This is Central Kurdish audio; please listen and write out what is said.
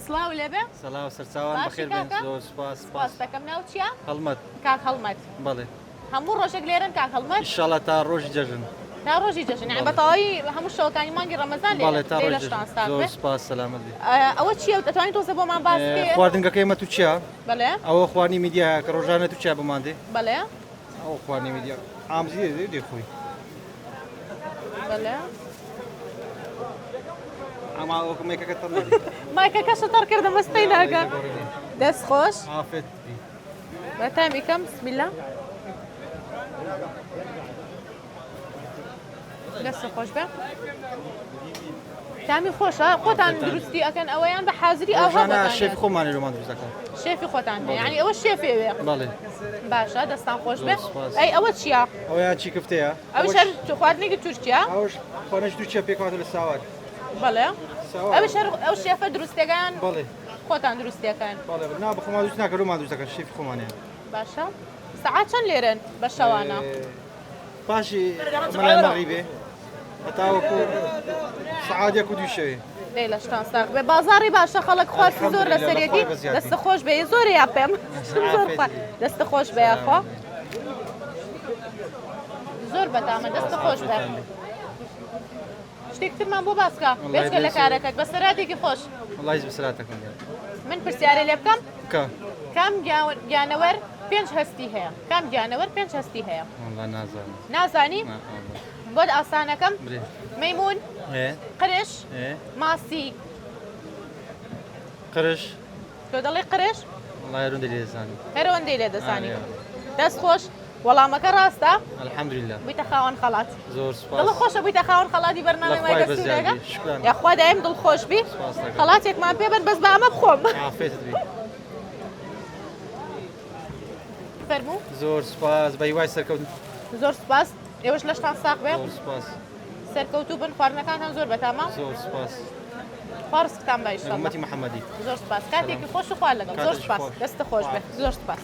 سڵاو لێبێ سەلاو سەرچاوان بەخێر بێن زۆر سپاس سپاس دەکەم ناو چییە؟ هەڵمەت کاک هەڵمەت بەڵێ هەموو ڕۆژێک لێرن کاک هەڵمەت ئینشاڵڵا تا ڕۆژی جەژن تا ڕۆژی جەژن یعنی بەتەواوی هەموو شەوەکانی مانگی ڕەمەزان بەڵێ تا لێ لە ڕۆژی شانستان زۆر بێ سپاس سەلامەت بێ ئەوە چییە دەتوانین تۆزە بۆمان باس بکەیت؟ خواردنگەکەی مە تو چییە؟ بەڵێ ئەوە خواردنی میدیایە کە ڕۆژانە تو چیا بمان دێ بەڵێ ئەو خواردنی میدیا ئامزی دێ خۆی بەڵێ ئەما ئەوکمێکەکە تەڕ مایکەکەشە تەڕ کردە مەستەی ناکە دەست خۆش ئافێت بەتامی کەم بسمیلە دەست خۆش بێ تامی خۆشە خۆتان دروستی ئەکەن ئەوەیان بە حازری ئاها ڕۆژانە شێفی خۆمانی لۆمان دروست دەکەن شێفی خۆتان هەیە یعنی ئەوە شێفێوێ بەڵێ باشە دەستان خۆش بێ سپاس. ئەی ئەوە چییە؟ ئەویان چی کفتەیە؟ ئەوش هەر خواردنێکی تورکیا ئەوش خۆنەش دوو چێ پێکاتە لە ساوات بەڵێ ساوات ئەوش هەر ئەو شێفە دروستەکان بەڵێ خۆتان دروستیەکەن بەڵێ نا بخۆمان دوست ناکە لۆمان دروست دەکەن شێفی خۆمانیان باشە سەعات چەند لێرن بە شەوانە پاشی مەلای مەغریبێ هەتاوەکو سەعات یەک و دوو شەوێ دەی لە شتان ساق بێ بازاڕی باشە خەڵک خواستی زۆر لە سەرەتی دەستە خۆش بێ زۆر یا پێم زۆر دەستە خۆش بێ یاخوا زۆر بەدامە دەستە خۆش بێ شتێکترمان بۆ باسکە بێچکە لە کارەکەت بە سەراتێکی خۆش وڵای بسراتەکەم من پرسیارە لێ بکەم کە کام گیانەوەر پێنج هەستی هەیە کام گیانەوەر پێنج هەستی هەیە وڵا نازانم نازانی بۆ ئاسانەکەم برێ مەیمون قرش ماسی قرش تۆ دەڵێ قرش وڵای ڕوندە لێ دەزانم هەرەوەندەی لێ دەزانی دەست خۆش وەڵامەکە ڕاستە الحەمدولillah بوویتە خاوەن خەڵات زۆر دڵ سپاس خۆشە بوویتە خاوەن خەڵاتی بەرنامەی لەخوای مایگەسوودەکە بەزیادی، شکران. یاخوا دایم دڵ خۆش بی سپاس دەکەم. خەڵاتێکمان پێ بەر بەس بە ئەمە بخۆم ئافێتت بێ فەرموو زۆر سپاس بە هیوای سەرکەوتن زۆر سپاس ئێوەش لەشتان ساق بێ زۆر سپاس سەرکەوتوو بن خواردنەکانتان زۆر بەتامە زۆر سپاس خواڕستان بە ئیشەڵڵا ئەمەتی محەممەدی زۆر سپاس کاتێکی خۆش و خوارد لەگەڵ زۆر کاتێکی سپاس خۆش. دەستە خۆش بێ زۆر سپاس